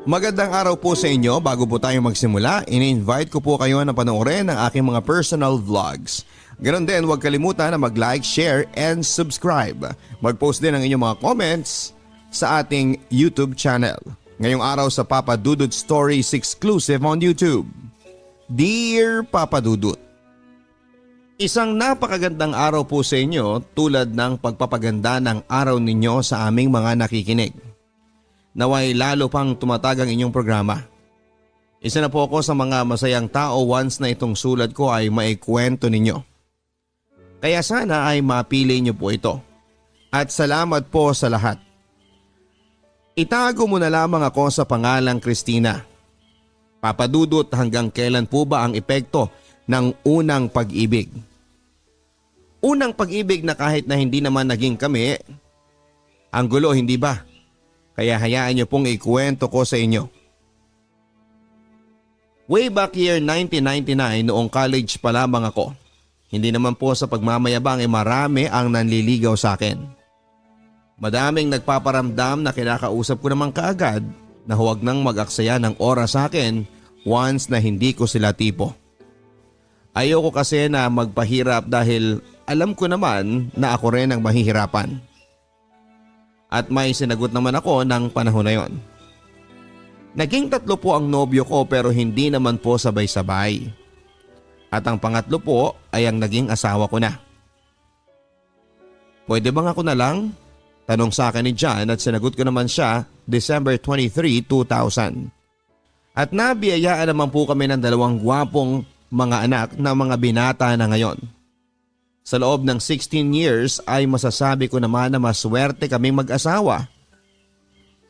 Magandang araw po sa inyo. Bago po tayo magsimula, ini-invite ko po kayo na panoorin ang aking mga personal vlogs. Ganon din, huwag kalimutan na mag-like, share, and subscribe. Mag-post din ang inyong mga comments sa ating YouTube channel. Ngayong araw sa Papa Dudut Stories exclusive on YouTube. Dear Papa Dudut, isang napakagandang araw po sa inyo tulad ng pagpapaganda ng araw ninyo sa aming mga nakikinig. Naway lalo pang tumatag ang inyong programa. Isa na po ako sa mga masayang tao once na itong sulat ko ay maikwento ninyo. Kaya sana ay mapili niyo po ito. At salamat po sa lahat. Itago mo na lamang ako sa pangalang Christina. Papadudot, hanggang kailan po ba ang epekto ng unang pag-ibig? Unang pag-ibig na kahit na hindi naman naging kami, ang gulo, hindi ba? Kaya hayaan niyo pong ikwento ko sa inyo. Way back year 1999, noong college pa lamang ako. Hindi naman po sa pagmamayabang marami ang nanliligaw sa akin. Madaming nagpaparamdam na kinakausap ko naman kaagad na huwag nang mag-aksaya ng oras sa akin once na hindi ko sila tipo. Ayoko kasi na magpahirap dahil alam ko naman na ako rin ang mahihirapan. At may sinagot naman ako ng panahon na yon. Naging 3 po ang nobyo ko pero hindi naman po sabay-sabay. At ang pangatlo po ay ang naging asawa ko na. Pwede bang ako na lang? Tanong sa akin ni John at sinagot ko naman siya December 23, 2000. At nabiyayaan naman po kami ng 2 gwapong mga anak na mga binata na ngayon. Sa loob ng 16 years ay masasabi ko naman na maswerte kaming mag-asawa.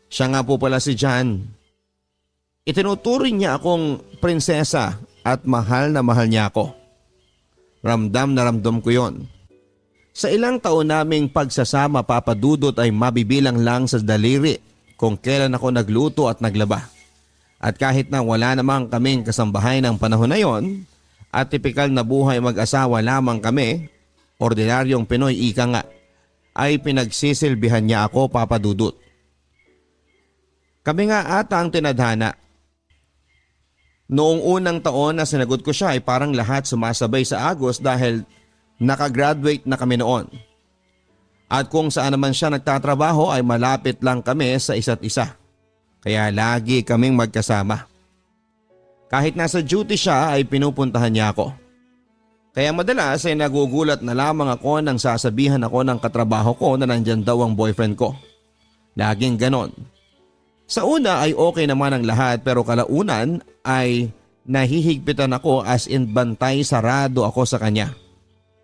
Siya nga po pala si John. Itinuturing niya akong prinsesa at mahal na mahal niya ako. Ramdam na ramdam ko yon. Sa ilang taon naming pagsasama, Papadudot, ay mabibilang lang sa daliri kung kailan ako nagluto at naglaba. At kahit na wala namang kaming kasambahay ng panahon na yon at tipikal na buhay mag-asawa lamang kami, ordinaryong Pinoy ika nga, ay pinagsisilbihan niya ako, Papadudot. Kami nga ata ang tinadhana. Noong unang taon na sinagot ko siya ay parang lahat sumasabay sa agos dahil nakagraduate na kami noon. At kung saan naman siya nagtatrabaho ay malapit lang kami sa isa't isa. Kaya lagi kaming magkasama. Kahit nasa duty siya ay pinupuntahan niya ako. Kaya madalas ay nagugulat na lamang ako nang sasabihan ako ng katrabaho ko na nandyan daw ang boyfriend ko. Laging ganon. Sa una ay okay naman ang lahat pero kalaunan ay nahihigpitan ako as in bantay sarado ako sa kanya.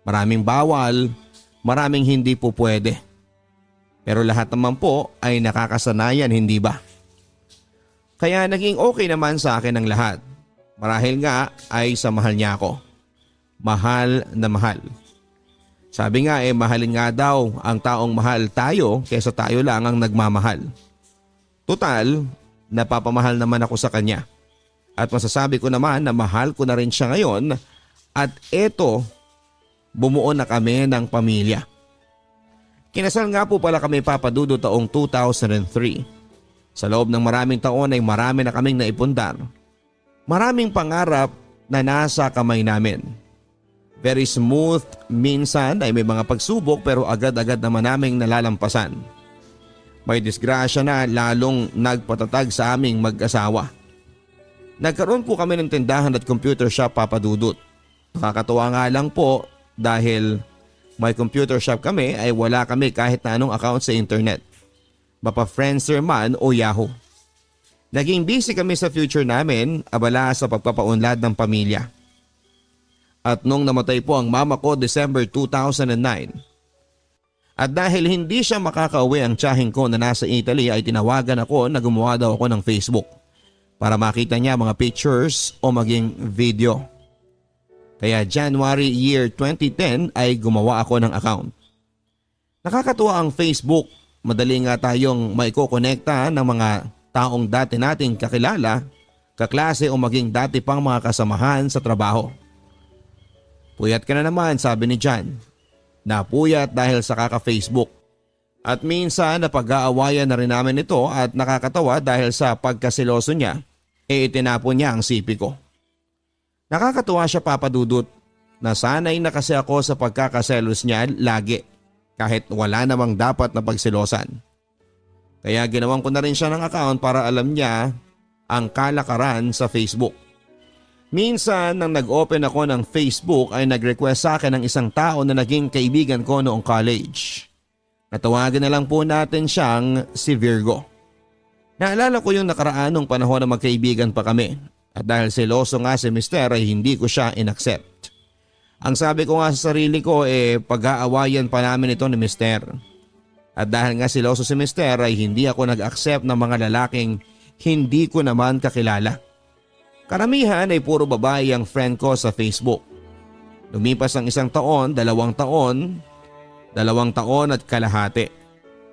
Maraming bawal, maraming hindi po pwede. Pero lahat naman po ay nakakasanayan, hindi ba? Kaya naging okay naman sa akin ang lahat. Marahil nga ay sa mahal niya ako. Mahal na mahal. Sabi nga mahalin nga daw ang taong mahal tayo kaysa tayo lang ang nagmamahal. Total, napapamahal naman ako sa kanya. At masasabi ko naman na mahal ko na rin siya ngayon at eto, bumuo na kami ng pamilya. Kinasal nga po pala kami, Papadudot, taong 2003. Sa loob ng maraming taon ay marami na kaming naipundar. Maraming pangarap na nasa kamay namin. Very smooth, minsan ay may mga pagsubok pero agad-agad naman naming nalalampasan. May disgrasya na lalong nagpatatag sa aming mag-asawa. Nagkaroon po kami ng tindahan at computer shop, Papadudot. Nakakatuwa nga lang po dahil may computer shop kami ay wala kami kahit na anong account sa internet. Mapa Friendster man o Yahoo. Naging busy kami sa future namin, abala sa pagpapaunlad ng pamilya. At nung namatay po ang mama ko December 2009. At dahil hindi siya makakauwi ang tiyahing ko na nasa Italy ay tinawagan ako na gumawa daw ako ng Facebook para makita niya mga pictures o maging video. Kaya January year 2010 ay gumawa ako ng account. Nakakatuwa ang Facebook. Madali nga tayong maikokonekta ng mga taong dati nating kakilala, kaklase o maging dati pang mga kasamahan sa trabaho. Puyat ka na naman, sabi ni John. Napuyat dahil sa kaka-Facebook. At minsan napag-aawayan na rin namin ito at nakakatawa dahil sa pagkasiloso niya, itinapon niya ang sipi ko. Nakakatuwa siya, Papa Dudut. Nasanay na kasi ako sa pagkakaselos niya lagi kahit wala namang dapat na pagsilosan. Kaya ginawan ko na rin siya ng account para alam niya ang kalakaran sa Facebook. Minsan nang nag-open ako ng Facebook ay nag-request sa akin ng isang tao na naging kaibigan ko noong college. Natawagan na lang po natin siyang si Virgo. Naalala ko yung nakaraanong panahon na magkaibigan pa kami at dahil seloso nga si Mister ay hindi ko siya inaccept. Ang sabi ko nga sa sarili ko pag-aawayan pa namin ito ni Mister. At dahil nga seloso si Mister ay hindi ako nag-accept ng mga lalaking hindi ko naman kakilala. Karamihan ay puro babae ang friend ko sa Facebook. Lumipas ang 1 taon, 2 taon, 2 taon at kalahati.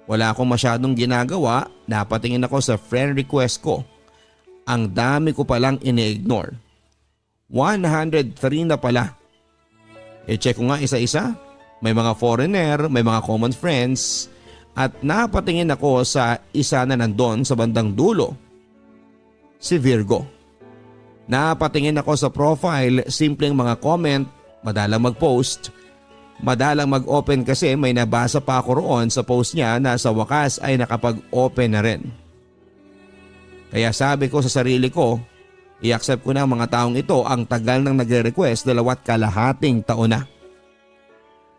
Wala akong masyadong ginagawa, napatingin ako sa friend request ko. Ang dami ko palang ini-ignore. 103 na pala. I-check ko nga isa-isa. May mga foreigner, may mga common friends. At napatingin ako sa isa na nandun sa bandang dulo. Si Virgo. Napatingin ako sa profile, simpleng mga comment, madalang mag-post. Madalang mag-open kasi may nabasa pa ako roon sa post niya na sa wakas ay nakapag-open na rin. Kaya sabi ko sa sarili ko, i-accept ko na ang mga taong ito, ang tagal nang nagre-request 2.5 taon na.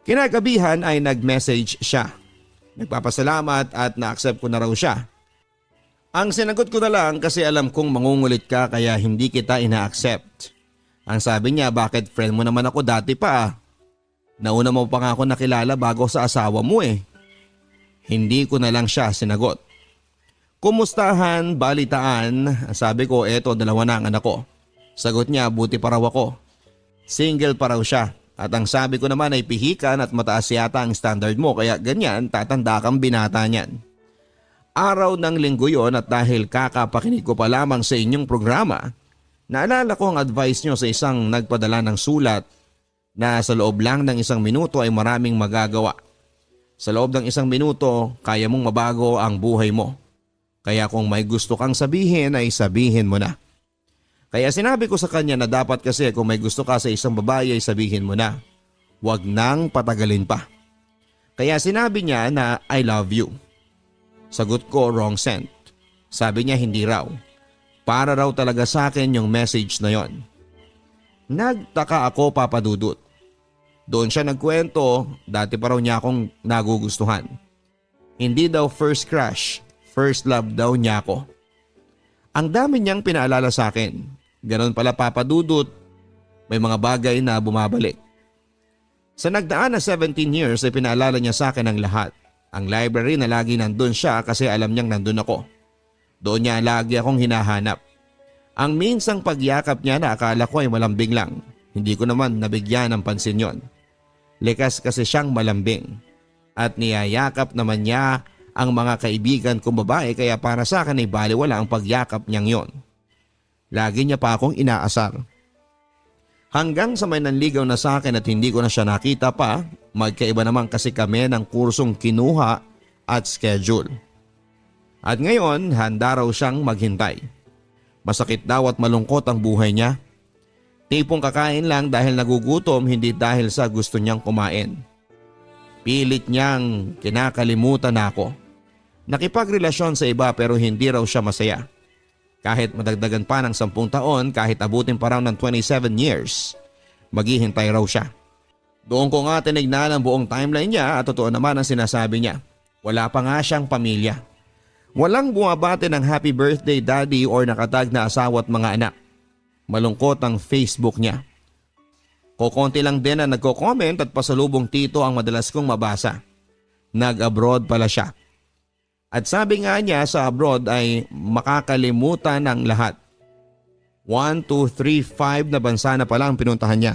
Kinagabihan ay nag-message siya. Nagpapasalamat at na-accept ko na raw siya. Ang sinagot ko na lang kasi alam kong mangungulit ka kaya hindi kita ina-accept. Ang sabi niya, bakit friend mo naman ako dati pa? Nauna mo pa nga ako nakilala bago sa asawa mo eh. Hindi ko na lang siya sinagot. Kumustahan, balitaan, sabi ko eto 2 na ang anak ko. Sagot niya, buti pa raw ako. Single pa raw siya at ang sabi ko naman ay pihikan at mataas yata ang standard mo kaya ganyan tatanda kang binata niyan. Araw ng linggo yon at dahil kakapakinig ko pa lamang sa inyong programa, naalala ko ang advice nyo sa isang nagpadala ng sulat na sa loob lang ng 1 minuto ay maraming magagawa. Sa loob ng 1 minuto, kaya mong mabago ang buhay mo. Kaya kung may gusto kang sabihin ay sabihin mo na. Kaya sinabi ko sa kanya na dapat kasi kung may gusto ka sa isang babae ay sabihin mo na. Huwag nang patagalin pa. Kaya sinabi niya na I love you. Sagot ko, wrong sent. Sabi niya hindi raw. Para raw talaga sa akin yung message na yon. Nagtaka ako, Papa Dudut. Doon siya nagkwento, dati pa raw niya akong nagugustuhan. Hindi daw first crush, first love daw niya ako. Ang dami niyang pinaalala sa akin. Ganon pala, Papa Dudut, may mga bagay na bumabalik. Sa nagdaan na 17 years ay pinaalala niya sa akin ang lahat. Ang library na lagi nandun siya kasi alam niyang nandun ako. Doon niya lagi akong hinahanap. Ang minsang pagyakap niya na akala ko ay malambing lang. Hindi ko naman nabigyan ng pansin yon. Likas kasi siyang malambing. At niyayakap naman niya ang mga kaibigan kong babae kaya para sa akin ay baliwala ang pagyakap niyang yon. Lagi niya pa akong inaasar. Hanggang sa may nanligaw na sa akin at hindi ko na siya nakita pa, magkaiba naman kasi kami ng kursong kinuha at schedule. At ngayon, handa raw siyang maghintay. Masakit daw at malungkot ang buhay niya. Tipong kakain lang dahil nagugutom, hindi dahil sa gusto niyang kumain. Pilit niyang kinakalimutan ako. Nakipagrelasyon sa iba pero hindi raw siya masaya. Kahit madagdagan pa ng 10 taon, kahit abutin pa raw ng 27 years, maghihintay raw siya. Doon ko nga tinignan ang buong timeline niya at totoo naman ang sinasabi niya. Wala pa nga siyang pamilya. Walang bumabati ng happy birthday daddy or nakatag na asawa at mga anak. Malungkot ang Facebook niya. Kukonti lang din na nagko-comment at pasalubong tito ang madalas kong mabasa. Nag-abroad pala siya. At sabi nga niya sa abroad ay makakalimutan ng lahat. 1, 2, 3, 5 na bansa na pala ang pinuntahan niya.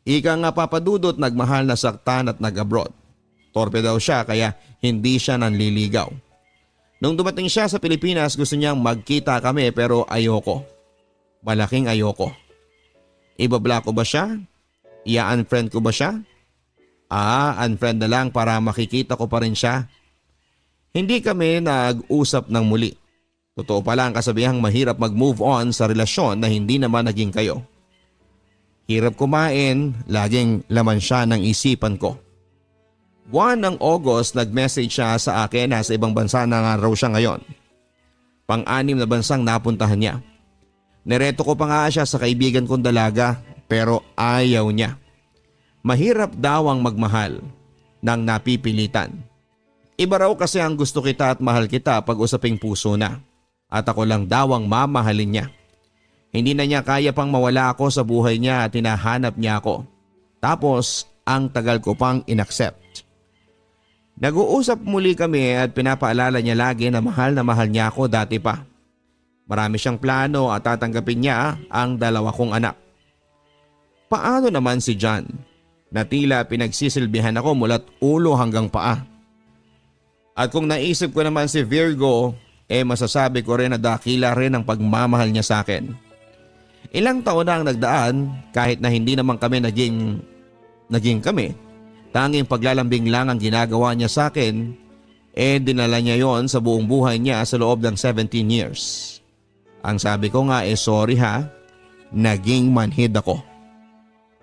Ika nga, Papa Dudut, nagmahal na saktan at nag-abroad. Torpe daw siya kaya hindi siya nanliligaw. Nung dumating siya sa Pilipinas gusto niyang magkita kami pero ayoko. Malaking ayoko. Ibablock ko ba siya? Ia-unfriend ko ba siya? Unfriend na lang para makikita ko pa rin siya. Hindi kami nag-usap ng muli. Totoo pala ang kasabihang mahirap mag-move on sa relasyon na hindi naman naging kayo. Hirap kumain, laging laman siya ng isipan ko. Buwan ng August, nag-message siya sa akin na sa ibang bansa na nga raw siya ngayon. Pang-anim na bansang napuntahan niya. Nireto ko pa nga siya sa kaibigan kong dalaga pero ayaw niya. Mahirap daw ang magmahal ng napipilitan. Iba raw kasi ang gusto kita at mahal kita pag usaping puso na. At ako lang daw ang mamahalin niya. Hindi na niya kaya pang mawala ako sa buhay niya at hinahanap niya ako. Tapos ang tagal ko pang inaccept. Nag-uusap muli kami at pinapaalala niya lagi na mahal niya ako dati pa. Marami siyang plano at tatanggapin niya ang 2 kong anak. Paano naman si John? Na tila pinagsisilbihan ako mula't ulo hanggang paa. At kung naisip ko naman si Virgo, masasabi ko rin na dakila rin ang pagmamahal niya sa akin. Ilang taon na ang nagdaan kahit na hindi naman kami naging kami. Tanging paglalambing lang ang ginagawa niya sa akin, dinala niya yon sa buong buhay niya sa loob ng 17 years. Ang sabi ko nga sorry ha, naging manhid ako.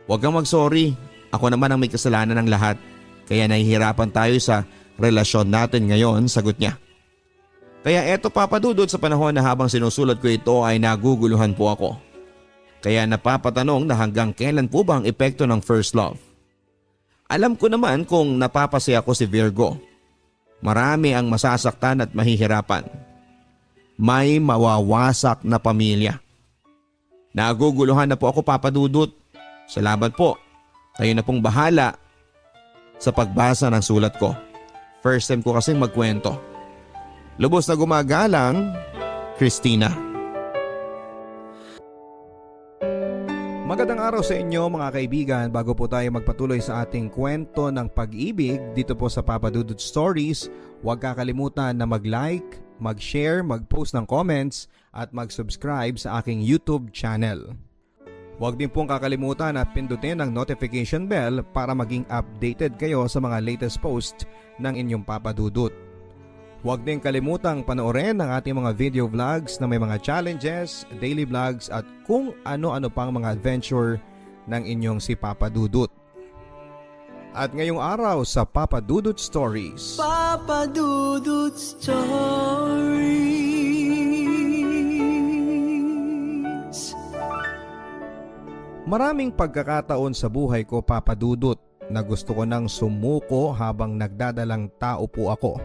Huwag kang mag-sorry, ako naman ang may kasalanan ng lahat, kaya nahihirapan tayo sa relasyon natin ngayon, sagot niya. Kaya eto Papa Dudut, sa panahon na habang sinusulat ko ito ay naguguluhan po ako. Kaya napapatanong na hanggang kailan po ba ang epekto ng first love? Alam ko naman kung napapasaya ko si Virgo. Marami ang masasaktan at mahihirapan. May mawawasak na pamilya. Naguguluhan na po ako Papa Dudut. Salamat po. Kayo na pong bahala sa pagbasa ng sulat ko. First time ko kasing magkwento. Lubos na gumagalang, Christina. Magandang araw sa inyo mga kaibigan. Bago po tayo magpatuloy sa ating kwento ng pag-ibig dito po sa Papa Dudut Stories, huwag kakalimutan na mag-like, mag-share, mag-post ng comments at mag-subscribe sa aking YouTube channel. Huwag din pong kakalimutan na pindutin ang notification bell para maging updated kayo sa mga latest post ng inyong Papa Dudut. Huwag din kalimutang panoorin ang ating mga video vlogs na may mga challenges, daily vlogs at kung ano-ano pang mga adventure ng inyong si Papa Dudut. At ngayong araw sa Papa Dudut Stories. Papa Dudut Stories. Maraming pagkakataon sa buhay ko Papa Dudut na gusto ko nang sumuko habang nagdadalang tao po ako.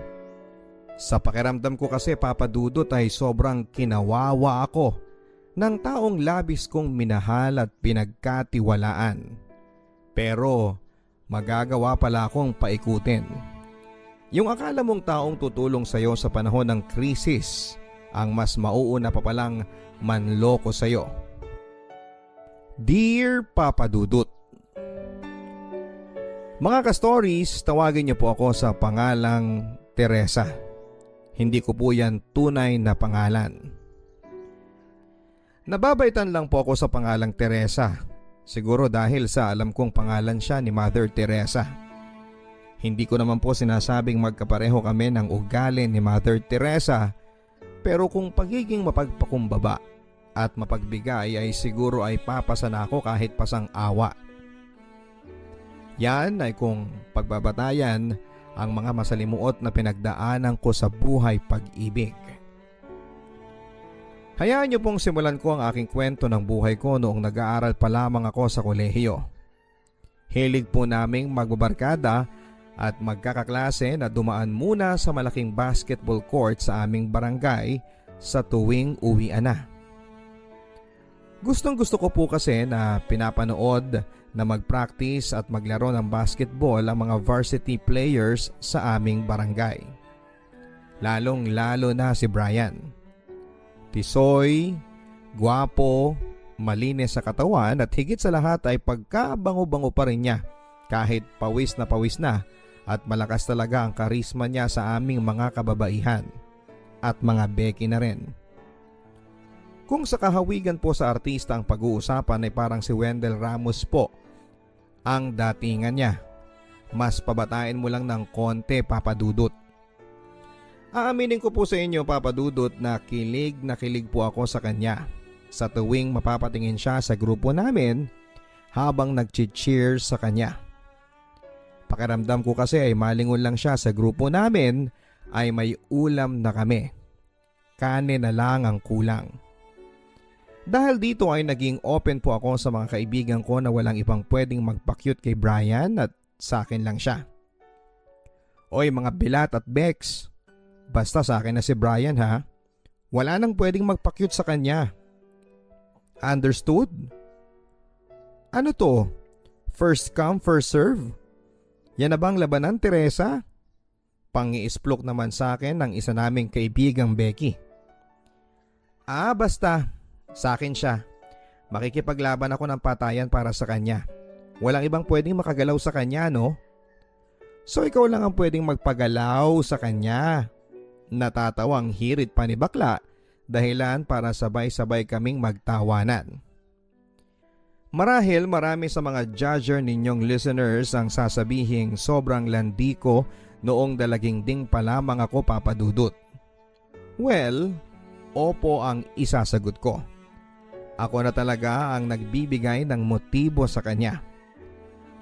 Sa pakiramdam ko kasi Papa Dudut ay sobrang kinawawa ako ng taong labis kong minahal at pinagkatiwalaan. Pero magagawa pala akong paikutin. Yung akala mong taong tutulong sa'yo sa panahon ng krisis ang mas mauuna pa palang manloko sa'yo. Dear Papa Dudut, mga ka-stories, tawagin niyo po ako sa pangalang Teresa. Hindi ko po yan tunay na pangalan. Nababaitan lang po ako sa pangalang Teresa. Siguro dahil sa alam kong pangalan siya ni Mother Teresa. Hindi ko naman po sinasabing magkapareho kami ng ugali ni Mother Teresa, pero kung pagiging mapagpakumbaba at mapagbigay ay siguro ay papasan ako kahit pasang awa. Yan ay kung pagbabatayan ang mga masalimuot na pinagdaanan ko sa buhay pag-ibig. Hayaan niyo pong simulan ko ang aking kwento ng buhay ko noong nag-aaral pa lamang ako sa kolehiyo. Hilig po naming magbabarkada at magkakaklase na dumaan muna sa malaking basketball court sa aming barangay sa tuwing uwian na. Gustong gusto ko po kasi na pinapanood na mag-practice at maglaro ng basketball ang mga varsity players sa aming barangay. Lalong lalo na si Brian. Tisoy, gwapo, malinis sa katawan at higit sa lahat ay pagkabango-bango pa rin niya kahit pawis na at malakas talaga ang karisma niya sa aming mga kababaihan at mga beki na rin. Kung sa kahawigan po sa artista ang pag-uusapan ay parang si Wendell Ramos po ang datingan niya. Mas pabatain mo lang ng konti, Papa Dudut. Aaminin ko po sa inyo, Papa Dudut, na kilig po ako sa kanya sa tuwing mapapatingin siya sa grupo namin habang nag-cheers sa kanya. Pakiramdam ko kasi ay malingon lang siya sa grupo namin ay may ulam na kami. Kanin na lang ang kulang. Dahil dito ay naging open po ako sa mga kaibigan ko na walang ibang pwedeng magpa-cute kay Brian at sa akin lang siya. Oy mga Bilat at Bex, basta sa akin na si Brian ha. Wala nang pwedeng magpa-cute sa kanya. Understood? Ano to? First come, first serve? Yan na bang labanan, Teresa? Pangi-isplok naman sa akin ng isa naming kaibigang Becky. Basta. Sa akin siya. Makikipaglaban ako ng patayan para sa kanya. Walang ibang pwedeng makagalaw sa kanya, no? So ikaw lang ang pwedeng magpagalaw sa kanya. Natatawang hirit pa ni bakla, dahilan para sabay-sabay kaming magtawanan. Marahil marami sa mga judger ninyong listeners ang sasabihing sobrang landi ko noong dalaging ding pa lamang ako, Papa Dudut. Well, opo ang isasagot ko. Ako na talaga ang nagbibigay ng motibo sa kanya.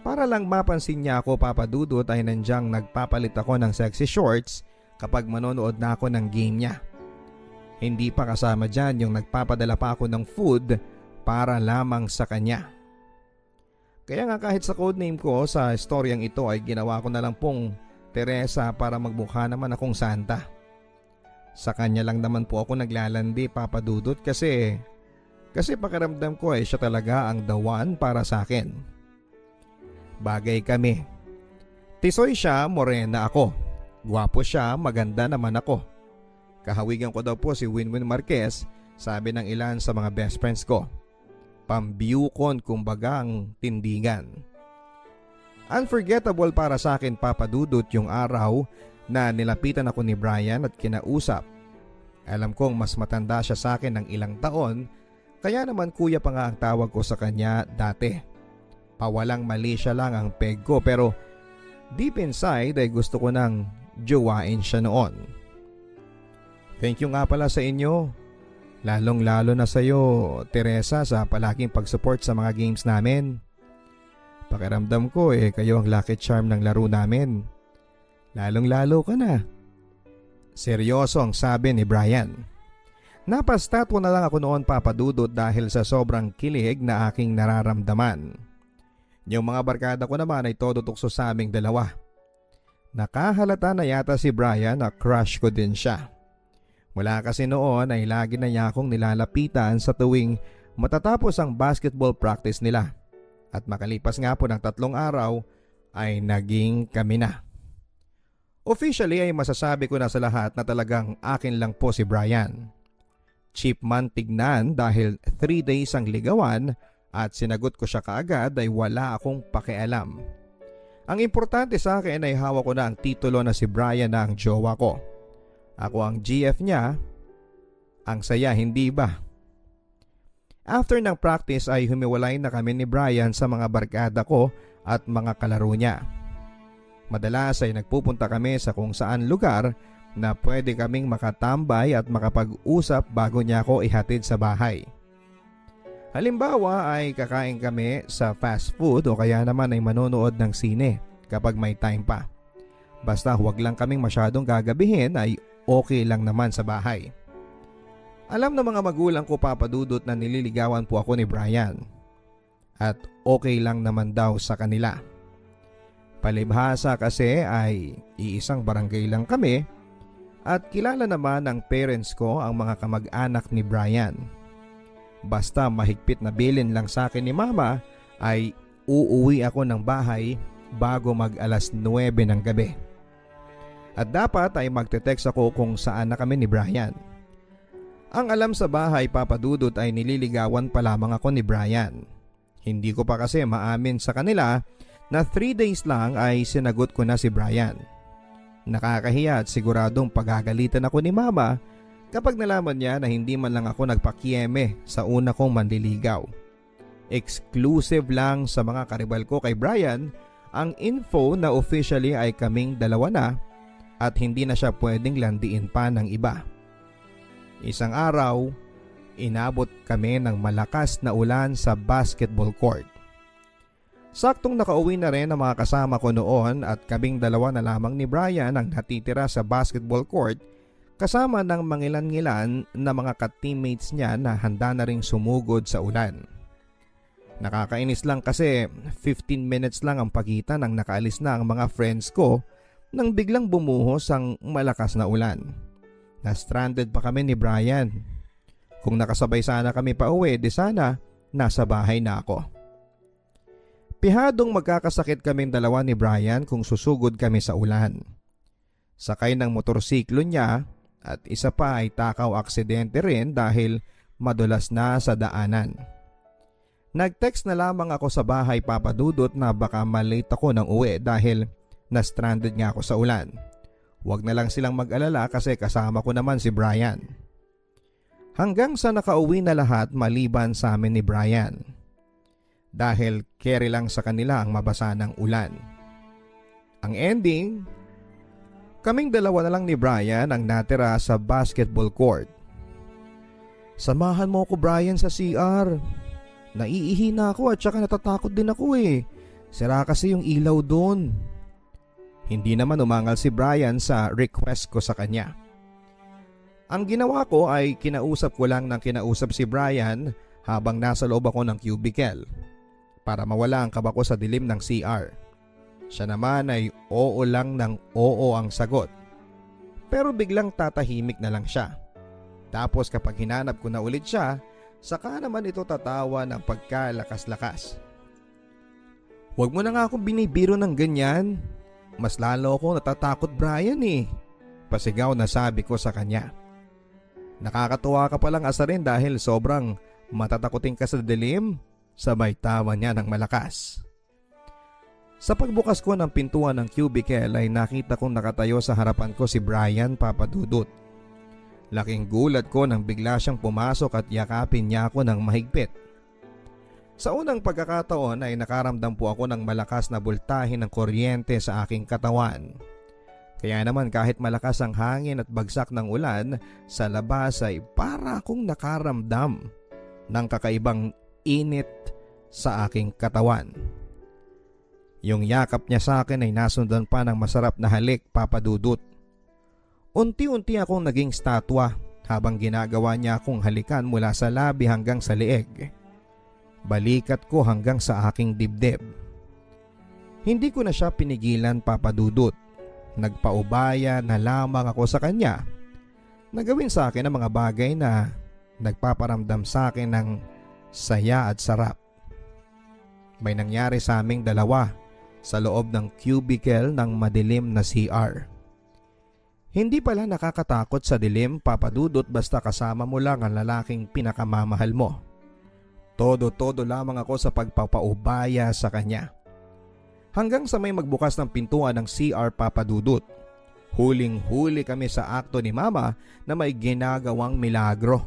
Para lang mapansin niya ako, Papa Dudut, ay nandyang nagpapalit ako ng sexy shorts kapag manonood na ako ng game niya. Hindi pa kasama dyan yung nagpapadala pa ako ng food para lamang sa kanya. Kaya nga kahit sa codename ko sa storyang ito ay ginawa ko na lang pong Teresa para magmukha naman akong Santa. Sa kanya lang naman po ako naglalandi, Papa Dudut, kasi pakiramdam ko ay siya talaga ang the one para sa akin. Bagay kami. Tisoy siya, morena ako. Gwapo siya, maganda naman ako. Kahawigan ko daw po si Winwin Marquez, sabi ng ilan sa mga best friends ko. Pambiyukon kumbaga ang tindigan. Unforgettable para sa akin, Papa Dudut, yung araw na nilapitan ako ni Brian at kinausap. Alam kong mas matanda siya sa akin ng ilang taon, kaya naman kuya pa nga ang tawag ko sa kanya dati. Pawalang mali siya lang ang peg ko, pero deep inside ay gusto ko nang jowain siya noon. Thank you nga pala sa inyo. Lalong lalo na sa iyo, Teresa, sa palaging pag-support sa mga games namin. Pakiramdam ko kayo ang lucky charm ng laro namin. Lalong lalo ka na. Seryoso ang sabi ni Brian. Napastatwa na lang ako noon, Papa Dudut, dahil sa sobrang kilig na aking nararamdaman. Yung mga barkada ko naman ay todo tukso sa aming dalawa. Nakahalata na yata si Brian na crush ko din siya. Mula kasi noon ay lagi na niya akong nilalapitan sa tuwing matatapos ang basketball practice nila. At makalipas nga po ng 3 araw ay naging kami na. Officially ay masasabi ko na sa lahat na talagang akin lang po si Brian. Cheap man tignan dahil 3 days ang ligawan at sinagot ko siya kaagad ay wala akong pakialam. Ang importante sa akin ay hawak ko na ang titulo na si Brian na ang jowa ko. Ako ang GF niya. Ang saya, hindi ba? After ng practice ay humiwalay na kami ni Brian sa mga barkada ko at mga kalaro niya. Madalas ay nagpupunta kami sa kung saan lugar na pwede kaming makatambay at makapag-usap bago niya ako ihatid sa bahay. Halimbawa ay kakain kami sa fast food o kaya naman ay manonood ng sine kapag may time pa. Basta huwag lang kaming masyadong gagabihin ay okay lang naman sa bahay. Alam ng mga magulang ko, Papa Dudut, na nililigawan po ako ni Brian. At okay lang naman daw sa kanila. Palibhasa kasi ay iisang barangay lang kami at kilala naman ng parents ko ang mga kamag-anak ni Brian. Basta mahigpit na bilin lang sa akin ni Mama ay uuwi ako ng bahay bago mag-alas 9 ng gabi. At dapat ay magte-text ako kung saan na kami ni Brian. Ang alam sa bahay, Papa Dudut, ay nililigawan pa lamang ako ni Brian. Hindi ko pa kasi maamin sa kanila na 3 days lang ay sinagot ko na si Brian. Nakakahiya at siguradong pagagalitan ako ni Mama kapag nalaman niya na hindi man lang ako nagpakieme sa una kong manliligaw. Exclusive lang sa mga karibal ko kay Brian ang info na officially ay kaming dalawa na at hindi na siya pwedeng landiin pa ng iba. Isang araw, inabot kami ng malakas na ulan sa basketball court. Saktong nakauwi na rin ang mga kasama ko noon at kaming dalawa na lamang ni Brian ang natitira sa basketball court kasama ng mangilan-ngilan na mga ka-teammates niya na handa na ring sumugod sa ulan. Nakakainis lang kasi 15 minutes lang ang pagitan nang nakaalis na ang mga friends ko nang biglang bumuhos ang malakas na ulan. Na-stranded pa kami ni Brian. Kung nakasabay sana kami pa uwi, di sana nasa bahay na ako. Pihadong magkakasakit kaming dalawa ni Brian kung susugod kami sa ulan. Sakay ng motorsiklo niya at isa pa ay takaw aksidente rin dahil madulas na sa daanan. Nag-text na lamang ako sa bahay papadudot na baka malate ako ng uwi dahil na-stranded nga ako sa ulan. Huwag na lang silang mag-alala kasi kasama ko naman si Brian. Hanggang sa nakauwi na lahat maliban sa amin ni Brian. Dahil carry lang sa kanila ang mabasa ng ulan. Ang ending, kaming dalawa na lang ni Brian ang natira sa basketball court. Samahan mo ko Brian sa CR. Naiihi na ako at saka natatakot din ako eh. Sira kasi yung ilaw doon. Hindi naman umangal si Brian sa request ko sa kanya. Ang ginawa ko ay kinausap ko lang ng kinausap si Brian habang nasa loob ako ng cubicle para mawala ang kaba ko sa dilim ng CR. Siya naman ay oo lang ng oo ang sagot. Pero biglang tatahimik na lang siya. Tapos kapag hinanap ko na ulit siya, saka naman ito tatawa ng pagkalakas-lakas. Huwag mo na nga akong binibiro ng ganyan. Mas lalo ako natatakot Brian eh. Pasigaw na sabi ko sa kanya. Nakakatuwa ka palang asarin dahil sobrang matatakutin ka sa dilim. Sabay tawa niya ng malakas. Sa pagbukas ko ng pintuan ng cubicle ay nakita kong nakatayo sa harapan ko si Brian papadudot. Laking gulat ko nang bigla siyang pumasok at yakapin niya ako ng mahigpit. Sa unang pagkakataon ay nakaramdam po ako ng malakas na bultahe ng kuryente sa aking katawan. Kaya naman kahit malakas ang hangin at bagsak ng ulan, sa labas ay para akong nakaramdam ng kakaibang init sa aking katawan. Yung yakap niya sa akin ay nasundan pa ng masarap na halik papadudot. Unti-unti akong naging statwa habang ginagawa niya akong halikan mula sa labi hanggang sa leeg. Balikat ko hanggang sa aking dibdib. Hindi ko na siya pinigilan papadudot. Nagpaubaya na lamang ako sa kanya. Nagawin sa akin ang mga bagay na nagpaparamdam sa akin ng saya at sarap. May nangyari sa aming dalawa sa loob ng cubicle ng madilim na CR. Hindi pala nakakatakot sa dilim papadudot basta kasama mo lang ang lalaking pinakamamahal mo. Todo-todo lamang ako sa pagpapaubaya sa kanya. Hanggang sa may magbukas ng pintuan ng CR papadudot. Huling-huli kami sa akto ni Mama na may ginagawang milagro.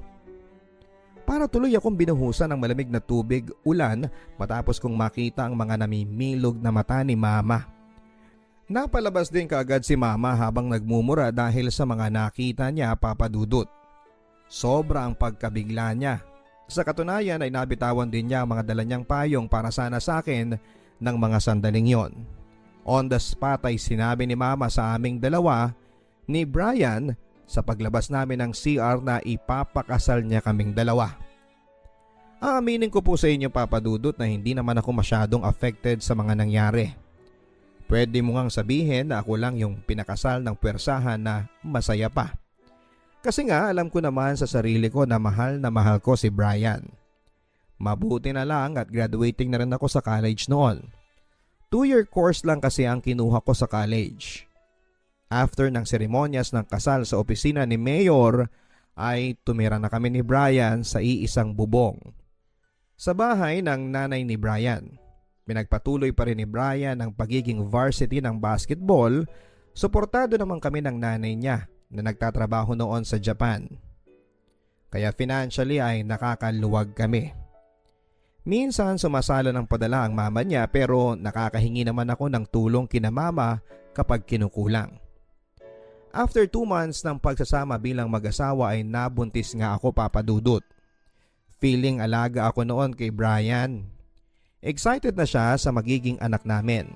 Para tuloy akong binuhusan ng malamig na tubig ulan matapos kong makita ang mga namimilog na mata ni Mama. Napalabas din kaagad si Mama habang nagmumura dahil sa mga nakita niya papadudot. Sobra ang pagkabigla niya. Sa katunayan ay nabitawan din niya ang mga dala niyang payong para sana sa akin ng mga sandaling yon. On the spot ay sinabi ni Mama sa aming dalawa ni Brian sa paglabas namin ng CR na ipapakasal niya kaming dalawa. Aaminin ko po sa inyo papadudot na hindi naman ako masyadong affected sa mga nangyari. Pwede mo ngang sabihin na ako lang yung pinakasal ng pwersahan na masaya pa. Kasi nga alam ko naman sa sarili ko na mahal ko si Brian. Mabuti na lang at graduating na rin ako sa college noon. 2-year course lang kasi ang kinuha ko sa college. After ng seremonyas ng kasal sa opisina ni Mayor ay tumira na kami ni Brian sa iisang bubong. Sa bahay ng nanay ni Brian. Pinagpatuloy pa rin ni Brian ang pagiging varsity ng basketball. Suportado naman kami ng nanay niya na nagtatrabaho noon sa Japan. Kaya financially ay nakakaluwag kami. Minsan sumasala ng padala ang mama niya pero nakakahingi naman ako ng tulong kina mama kapag kinukulang. After 2 months ng pagsasama bilang mag-asawa ay nabuntis nga ako, Papa Dudut. Feeling alaga ako noon kay Brian. Excited na siya sa magiging anak namin.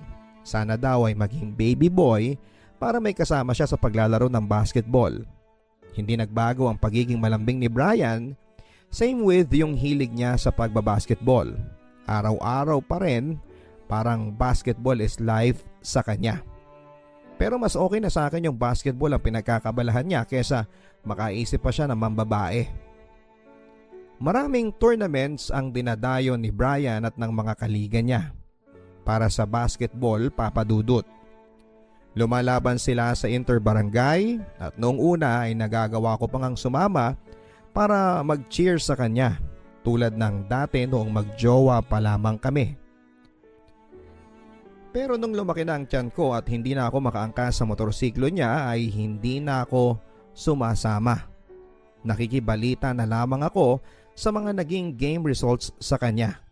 Sana daw ay maging baby boy para may kasama siya sa paglalaro ng basketball. Hindi nagbago ang pagiging malambing ni Brian. Same with yung hilig niya sa pagbabasketball. Araw-araw pa rin, parang basketball is life sa kanya. Pero mas okay na sa akin yung basketball ang pinagkakabalahan niya kesa makaisip pa siya ng mambabae. Maraming tournaments ang dinadayo ni Brian at ng mga kaliga niya para sa basketball, Papa Dudut. Lumalaban sila sa interbarangay at noong una ay nagagawa ko pang sumama para mag-cheer sa kanya tulad ng dati noong magjowa pa lamang kami. Pero nung lumaki na ang tiyan ko at hindi na ako makaangkas sa motorsiklo niya ay hindi na ako sumasama. Nakikibalita na lamang ako sa mga naging game results sa kanya.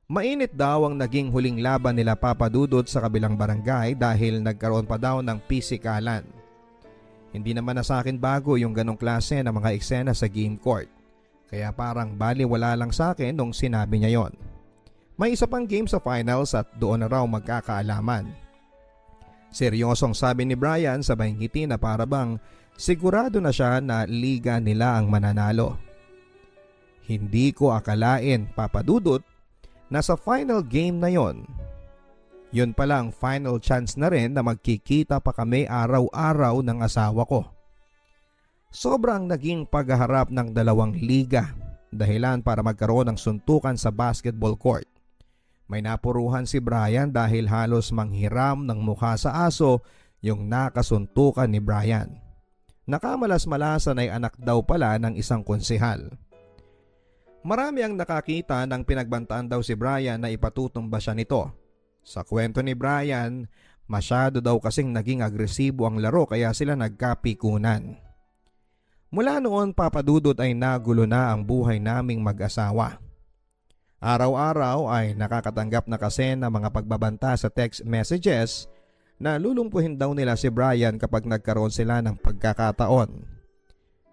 Mainit daw ang naging huling laban nila, Papa Dudut, sa kabilang barangay dahil nagkaroon pa daw ng pisikalan. Hindi naman na sa akin bago yung ganong klase ng mga eksena sa game court. Kaya parang baliwala lang sa akin nung sinabi niya yon. May isa pang game sa finals at doon na raw magkakaalaman. Seryosong sabi ni Brian sabay ngiti na para bang sigurado na siya na liga nila ang mananalo. Hindi ko akalain, Papa Dudut, na sa final game na yon, yun pala ang final chance na rin na magkikita pa kami araw-araw ng asawa ko. Sobrang naging paghaharap ng dalawang liga, dahilan para magkaroon ng suntukan sa basketball court. May napuruhan si Brian dahil halos manghiram ng mukha sa aso yung nakasuntukan ni Brian. Nakamalas-malasan ay anak daw pala ng isang konsehal. Marami ang nakakita ng pinagbantaan daw si Brian na ipatutumba siya nito. Sa kwento ni Brian, masyado daw kasing naging agresibo ang laro kaya sila nagkapikunan. Mula noon, Papa Dudut, ay nagulo na ang buhay naming mag-asawa. Araw-araw ay nakakatanggap na kasi ng mga pagbabanta sa text messages na lulumpuhin daw nila si Brian kapag nagkaroon sila ng pagkakataon.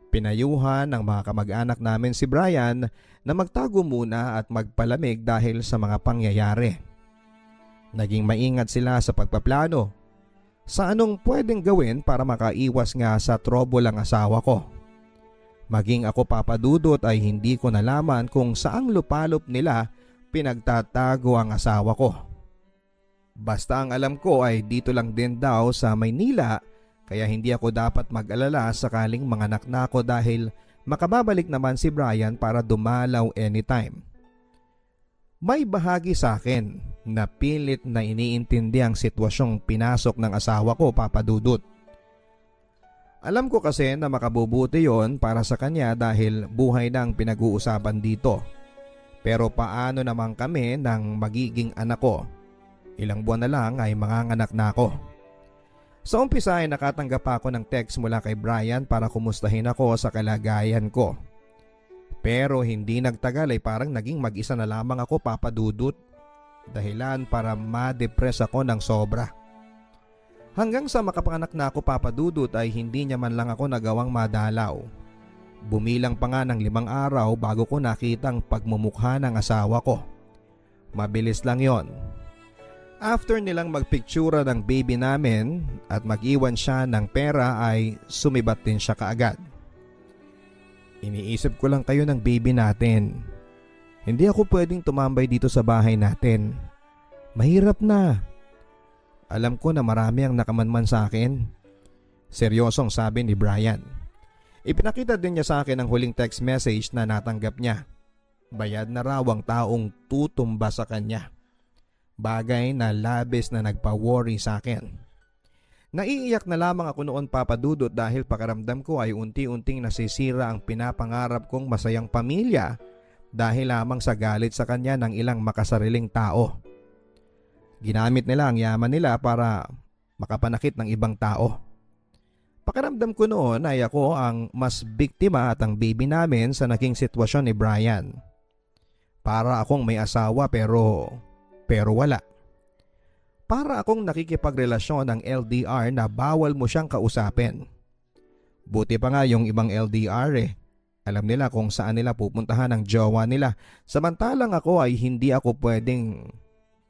Pinayuhan ng mga kamag-anak namin si Brian na magtago muna at magpalamig dahil sa mga pangyayari. Naging maingat sila sa pagpaplano sa anong pwedeng gawin para makaiwas nga sa trouble ang asawa ko. Maging ako, Papa Dudut, ay hindi ko nalaman kung saang lupalop nila pinagtatago ang asawa ko. Basta ang alam ko ay dito lang din daw sa Maynila. Kaya hindi ako dapat mag-alala sakaling manganak na ako dahil makababalik naman si Brian para dumalaw anytime. May bahagi sa akin na pilit na iniintindi ang sitwasyong pinasok ng asawa ko, Papa Dudut. Alam ko kasi na makabubuti yon para sa kanya dahil buhay na ang pinag-uusapan dito. Pero paano naman kami ng magiging anak ko? Ilang buwan na lang ay manganganak na ako. Sa umpisa ay nakatanggap ako ng text mula kay Brian para kumustahin ako sa kalagayan ko. Pero hindi nagtagal ay parang naging mag-isa na lamang ako, Papa Dudut. Dahilan para ma-depress ako ng sobra. Hanggang sa makapanganak na ako, Papa Dudut, ay hindi niya man lang ako nagawang madalaw. Bumilang pa nga ng 5 araw bago ko nakitang pagmumukha ng asawa ko. Mabilis lang yon. After nilang magpiktura ng baby namin at mag-iwan siya ng pera ay sumibat din siya kaagad. Iniisip ko lang kayo ng baby natin. Hindi ako pwedeng tumambay dito sa bahay natin. Mahirap na. Alam ko na marami ang nakamanman sa akin. Seryosong sabi ni Brian. Ipinakita din niya sa akin ang huling text message na natanggap niya. Bayad na raw ang taong tutumba sa kanya. Bagay na labis na nagpa-worry sa akin. Naiiyak na lamang ako noon, Papa Dudut, dahil pakiramdam ko ay unti-unting nasisira ang pinapangarap kong masayang pamilya dahil lamang sa galit sa kanya ng ilang makasariling tao. Ginamit nila ang yaman nila para makapanakit ng ibang tao. Pakiramdam ko noon ay ako ang mas biktima at ang baby namin sa naging sitwasyon ni Brian. Para akong may asawa pero wala. Para akong nakikipagrelasyon ng LDR na bawal mo siyang kausapin. Buti pa nga yung ibang LDR Alam nila kung saan nila pupuntahan ang jowa nila. Samantalang ako ay hindi ako pwedeng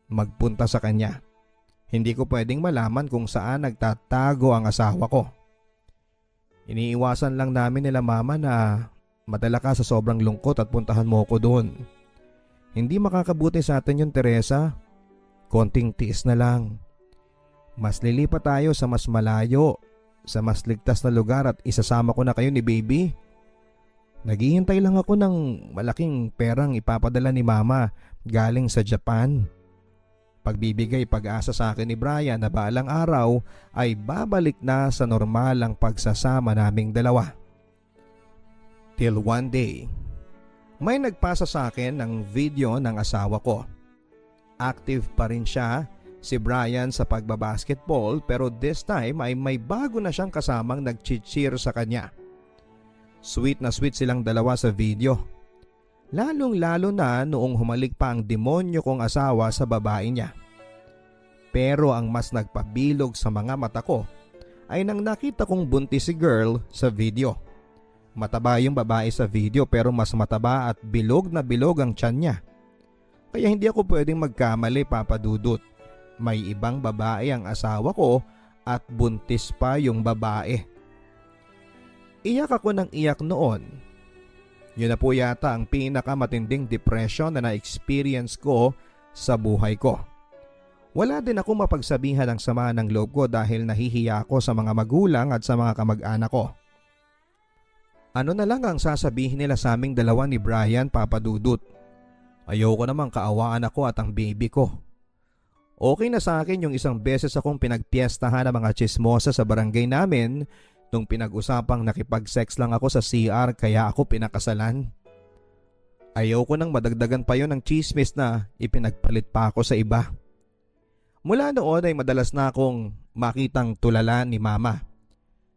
magpunta sa kanya. Hindi ko pwedeng malaman kung saan nagtatago ang asawa ko. Iniiwasan lang namin nila mama na madala ka sa sobrang lungkot at puntahan mo ko doon. Hindi makakabuti sa atin yun, Teresa. Konting tiis na lang. Mas lilipat tayo sa mas malayo, sa mas ligtas na lugar at isasama ko na kayo ni baby. Naghihintay lang ako ng malaking perang ipapadala ni mama galing sa Japan. Pagbibigay pag-asa sa akin ni Brian na balang araw ay babalik na sa normal ang pagsasama naming dalawa. Till one day, may nagpasa sa akin ng video ng asawa ko. Active pa rin siya, si Brian, sa pagbabasketball, pero this time ay may bago na siyang kasamang nag-cheer sa kanya. Sweet na sweet silang dalawa sa video. Lalong lalo na noong humalik pa ang demonyo kong asawa sa babae niya. Pero ang mas nagpabilog sa mga mata ko ay nang nakita kong buntis si girl sa video. Mataba yung babae sa video pero mas mataba at bilog na bilog ang tiyan niya. Kaya hindi ako pwedeng magkamali, Papa Dudut. May ibang babae ang asawa ko at buntis pa yung babae. Iyak ako ng iyak noon. Yun na po yata ang pinakamatinding depression na na-experience ko sa buhay ko. Wala din ako mapagsabihan ng sama ng loob ko dahil nahihiya ako sa mga magulang at sa mga kamag-anak ko. Ano na lang ang sasabihin nila sa aming dalawa ni Brian, Papa Dudut? Ayoko namang kaawaan ako at ang baby ko. Okay na sa akin yung isang beses akong pinagpiestahan ng mga chismosa sa barangay namin nung pinag-usapang nakipag-sex lang ako sa CR kaya ako pinakasalan. Ayoko nang madagdagan pa yon ng chismis na ipinagpalit pa ako sa iba. Mula noon ay madalas na akong makitang tulala ni mama.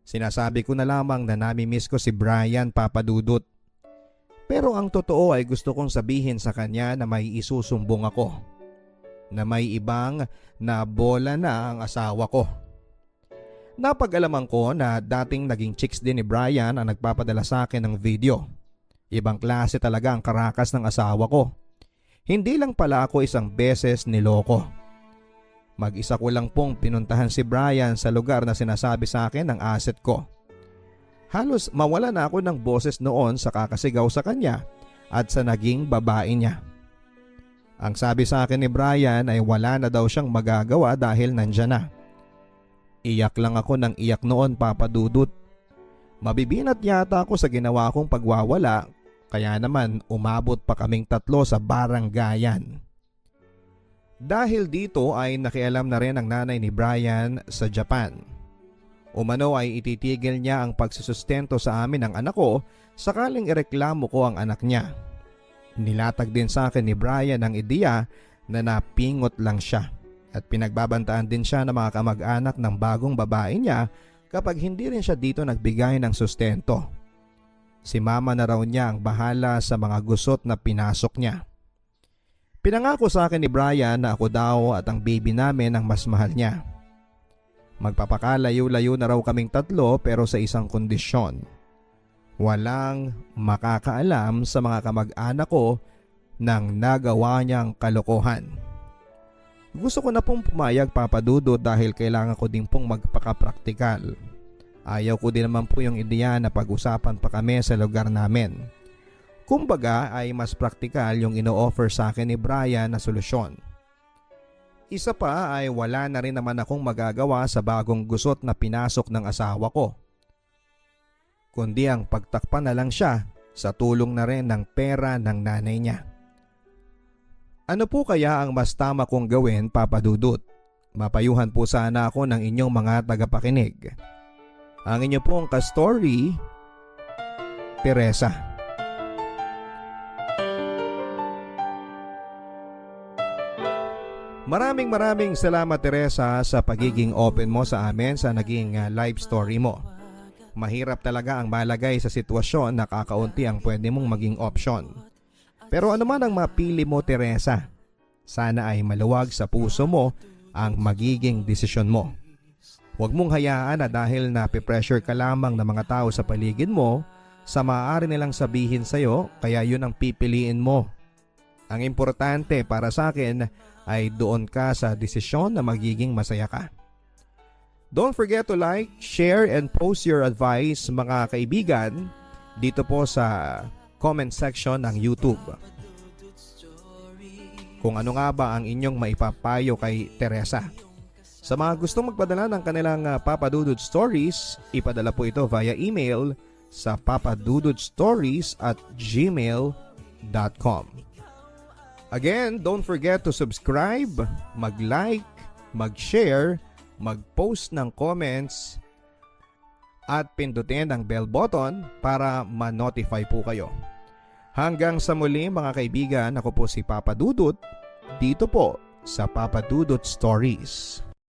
Sinasabi ko na lamang na nami-miss ko si Brian, Papa Dudut. Pero ang totoo ay gusto kong sabihin sa kanya na may isusumbong ako. Na may ibang na bola na ang asawa ko. Napag-alaman ko na dating naging chicks din ni Brian ang nagpapadala sa akin ng video. Ibang klase talaga ang karakas ng asawa ko. Hindi lang pala ako isang beses niloko. Mag-isa ko lang pong pinuntahan si Brian sa lugar na sinasabi sa akin ng asset ko. Halos mawala na ako ng boses noon sa kakasigaw sa kanya at sa naging babae niya. Ang sabi sa akin ni Brian ay wala na daw siyang magagawa dahil nandyan na. Iyak lang ako ng iyak noon, Papa Dudut. Mabibinat yata ako sa ginawa kong pagwawala kaya naman umabot pa kaming 3 sa baranggayan. Dahil dito ay nakialam na rin ang nanay ni Brian sa Japan. Umano ay ititigil niya ang pagsusustento sa amin ng anak ko sakaling ireklamo ko ang anak niya. Nilatag din sa akin ni Brian ang ideya na napingot lang siya. At pinagbabantaan din siya ng mga kamag-anak ng bagong babae niya kapag hindi rin siya dito nagbigay ng sustento. Si mama na raw niya ang bahala sa mga gusot na pinasok niya. Pinangako sa akin ni Brian na ako daw at ang baby namin ang mas mahal niya. Magpapakalayo-layo na raw kaming 3 pero sa isang kondisyon. Walang makakaalam sa mga kamag-anak ko nang nagawa niyang kalokohan. Gusto ko na pong pumayag, Papa Dudut, dahil kailangan ko din pong magpaka-praktikal. Ayaw ko din naman po yung ideya na pag-usapan pa kami sa lugar namin. Kumbaga ay mas praktikal yung ino-offer sa akin ni Brian na solusyon. Isa pa ay wala na rin naman akong magagawa sa bagong gusot na pinasok ng asawa ko. Kundi ang pagtakpan na lang siya sa tulong na rin ng pera ng nanay niya. Ano po kaya ang mas tama kong gawin, Papa Dudut? Mapayuhan po sana ako ng inyong mga tagapakinig. Ang inyo pong ka-story, Teresa. Maraming salamat, Teresa, sa pagiging open mo sa amin sa naging live story mo. Mahirap talaga ang malagay sa sitwasyon na kakaunti ang pwede mong maging option. Pero ano man ang mapili mo, Teresa, sana ay maluwag sa puso mo ang magiging desisyon mo. Huwag mong hayaan na dahil napipressure ka lamang ng mga tao sa paligid mo sa maaari nilang sabihin sa'yo, kaya yun ang pipiliin mo. Ang importante para sa akin ay doon ka sa desisyon na magiging masaya ka. Don't forget to like, share, and post your advice mga kaibigan dito po sa comment section ng YouTube. Kung ano nga ba ang inyong maipapayo kay Teresa. Sa mga gustong magpadala ng kanilang Papa Dudut Stories, ipadala po ito via email sa papadudutstories@gmail.com. Again, don't forget to subscribe, mag-like, mag-share, mag-post ng comments, at pindutin ang bell button para ma-notify po kayo. Hanggang sa muli mga kaibigan, ako po si Papa Dudut, dito po sa Papa Dudut Stories.